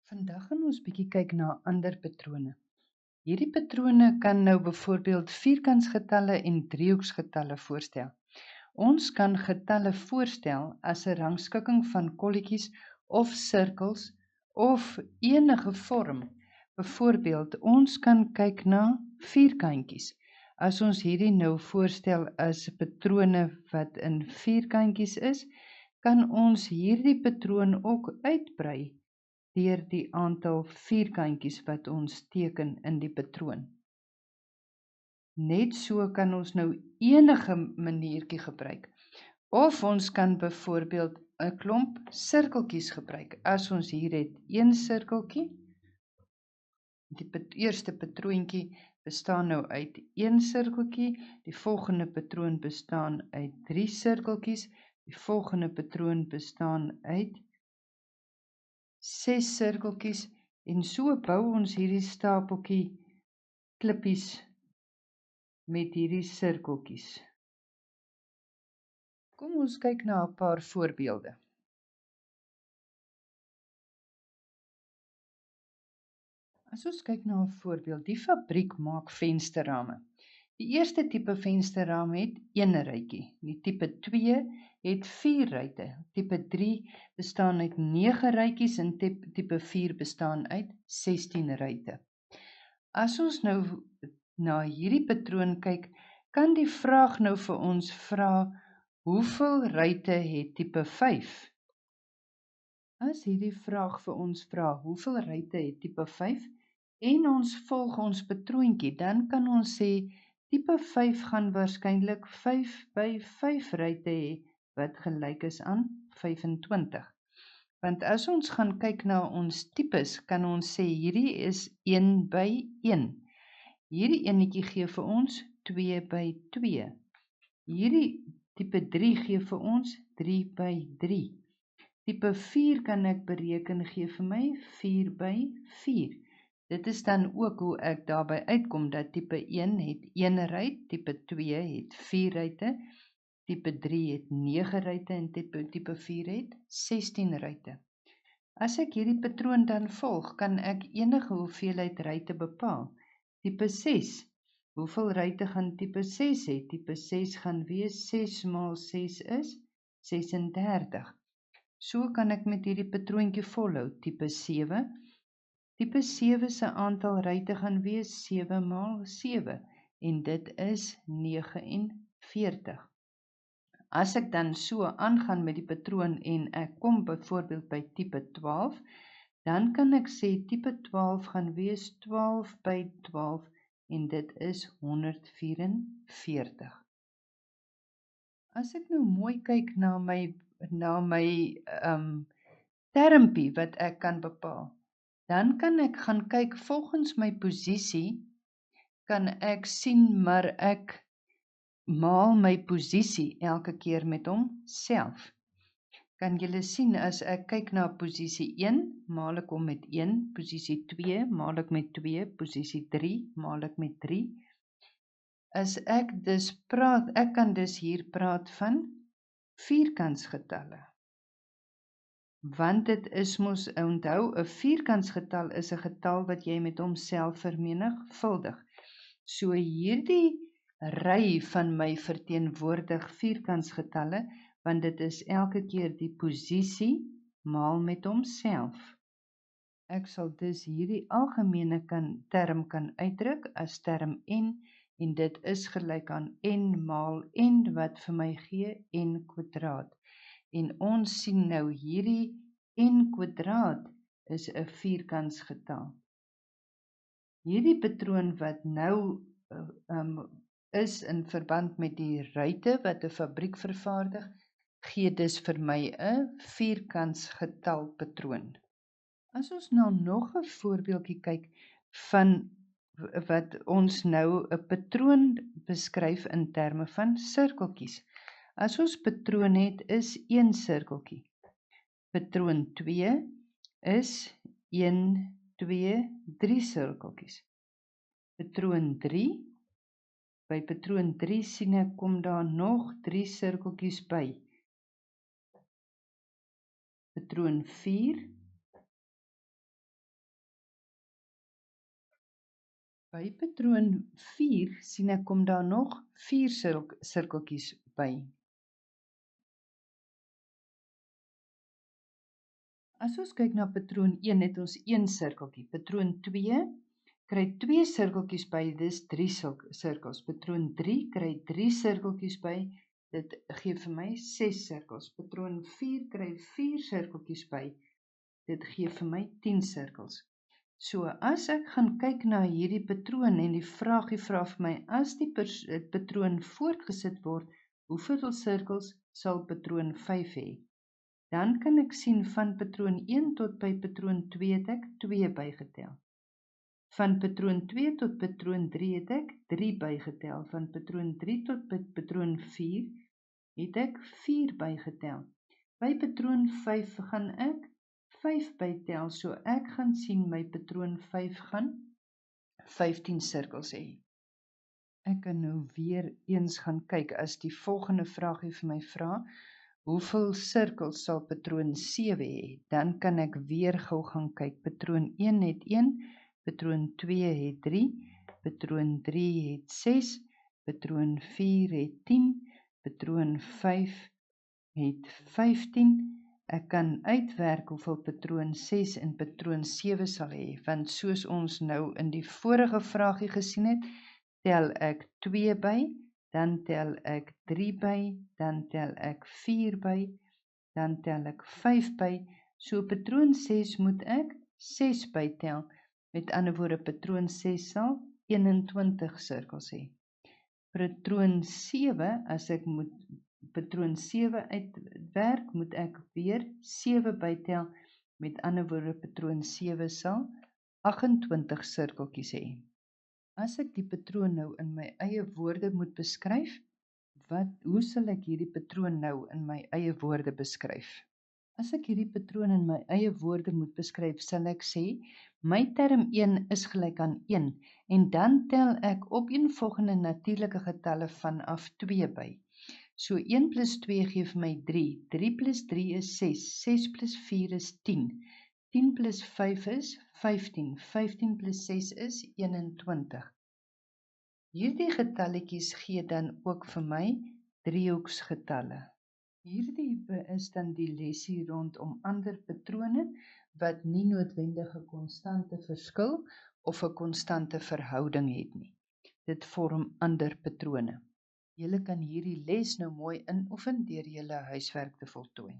Vandag gaan ons bietjie kyk na ander patrone. Hierdie patrone kan nou byvoorbeeld vierkantsgetalle en driehoeksgetalle voorstel. Ons kan getalle voorstel as 'n rangskikking van kolletjies of sirkels of enige vorm. Byvoorbeeld, ons kan kyk na vierkantjies. As ons hierdie nou voorstel as patrone wat in vierkantjies is, kan ons hierdie patroon ook uitbrei deur die aantal vierkantjies wat ons teken in die patroon. Net so kan ons nou enige maniertjie gebruik. Of ons kan byvoorbeeld 'n klomp sirkeltjies gebruik. As ons hier het een sirkeltjie, die eerste patroontjie bestaan nou uit een sirkeltjie, die volgende patroon bestaan uit 3 sirkeltjies, die volgende patroon bestaan uit 6 sirkeltjies en so bou ons hierdie stapeltjie klippies met hierdie sirkeltjies. Kom ons kyk na 'n paar voorbeelde. As ons kyk na 'n voorbeeld, die fabriek maak vensterrame. Die eerste tipe vensterraam het 1 ruitjie. Die tipe 2 het 4 ruitte. Tipe 3 bestaan uit 9 ruitjies en tipe 4 bestaan uit 16 ruitte. As ons nou na hierdie patroon kyk, kan die vraag nou vir ons vra, hoeveel ruitte het tipe 5? As hierdie vraag vir ons vra, hoeveel ruitte het tipe 5? En ons volg ons patroontjie, dan kan ons sê, tipe 5 gaan waarskynlik 5 by 5 ruitte hê, wat gelyk is aan 25. Want as ons gaan kyk na ons tipes, kan ons sê, hierdie is 1 by 1. Hierdie enetjie gee vir ons 2 by 2. Hierdie tipe 3 gee vir ons 3 by 3. Tipe 4 kan ek bereken gee vir my 4 by 4. Dit is dan ook hoe ek daarby uitkom dat tipe 1 het 1 ruit, tipe 2 het 4 ruitte, tipe 3 het 9 ruitte en tipe 4 het 16 ruitte. As ek hierdie patroon dan volg, kan ek enige hoeveelheid ruitte bepaal. Tipe 6, hoeveel ruitte gaan tipe 6 hê? Tipe 6 gaan wees 6 maal 6 is 36. So kan ek met hierdie patroontjie volhou. Tipe 7, Tipe 7 se aantal ruitte gaan wees 7 maal 7 en dit is 49. As ek dan so aangaan met die patroon en ek kom byvoorbeeld by tipe 12, dan kan ek sê tipe 12 gaan wees 12 by 12 en dit is 144. As ek nou mooi kyk na my termpie wat ek kan bepaal, dan kan ek gaan kyk volgens my posisie, kan ek sien maar ek maal my posisie elke keer met homself. Kan julle sien as ek kyk na posisie 1, maal ek hom met 1, posisie 2, maal ek met 2, posisie 3, maal ek met 3. As ek dus praat, ek kan dus hier praat van vierkantsgetalle. Want dit is mos, onthou, 'n vierkantsgetal is 'n getal wat jy met homself vermenigvuldig. So hierdie ry van my verteenwoordig vierkantsgetalle, want dit is elke keer die posisie maal met homself. Ek sal dus hierdie algemene term kan uitdruk as term n, en dit is gelyk aan n maal n, wat vir my gee n kwadraat. En ons sien nou hierdie n kwadraat is 'n vierkantsgetal. Hierdie patroon wat nou is in verband met die ruitte wat 'n fabriek vervaardig, gee dus vir my 'n vierkantsgetal patroon. As ons nou nog 'n voorbeeldjie kyk van wat ons nou 'n patroon beskryf in terme van sirkeltjies. As ons patroon het, is 1 sirkeltjie. Patroon 2 is 1, 2, 3 sirkeltjies. Patroon 3, by patroon 3 sien ek kom daar nog 3 sirkeltjies by. Patroon 4, By patroon 4 sien ek kom daar nog 4 sirkeltjies by. As ons kyk na patroon 1 het ons 1 sirkeltjie. Patroon 2 kry 2 sirkeltjies by, dis 3 sirkels. Patroon 3 kry 3 sirkeltjies by, dit gee vir my 6 sirkels. Patroon 4 kry 4 sirkeltjies by, dit gee vir my 10 sirkels. So, as ek gaan kyk na hierdie patroon en die vraagie vra vir my, as die patroon voortgesit word, hoeveel sirkels sal patroon 5 hê? Dan kan ek sien van patroon 1 tot by patroon 2 het ek 2 bygetel. Van patroon 2 tot patroon 3 het ek 3 bygetel. Van patroon 3 tot patroon 4 het ek 4 bygetel. By patroon 5 gaan ek 5 bytel, so ek gaan sien my patroon 5 gaan 15 sirkels hê. Ek kan nou weer eens gaan kyk as die volgende vraagie vir my vra, hoeveel sirkels sal patroon 7 hê? Dan kan ek weer gou gaan kyk. Patroon 1 het 1, patroon 2 het 3, patroon 3 het 6, patroon 4 het 10, patroon 5 het 15. Ek kan uitwerk hoeveel patroon 6 en patroon 7 sal hê, want soos ons nou in die vorige vraagie gesien het, tel ek 2 by, dan tel ek 3 by, dan tel ek 4 by, dan tel ek 5 by, so patroon 6 moet ek 6 bytel, met ander woorde patroon 6 sal 21 sirkels hê. Patroon 7, as ek moet patroon 7 uitwerk, moet ek weer 7 bytel, met ander woorde patroon 7 sal 28 sirkeltjies hê. As ek die patroon nou in my eie woorde moet beskryf, hoe sal ek hierdie patroon nou in my eie woorde beskryf? As ek hierdie patroon in my eie woorde moet beskryf, sal ek sê, my term 1 is gelyk aan 1, en dan tel ek opeenvolgende natuurlike getalle vanaf 2 by. So 1 plus 2 gee vir my 3, 3 plus 3 is 6, 6 plus 4 is 10, 10 plus 5 is 15, 15 plus 6 is 21. Hierdie getalletjies gee dan ook vir my driehoeksgetalle. Hierdie is dan die lesie rondom ander patrone wat nie noodwendig 'n konstante verskil of 'n konstante verhouding het nie. Dit vorm ander patrone. Julle kan hierdie les nou mooi inoefen deur julle huiswerk te voltooi.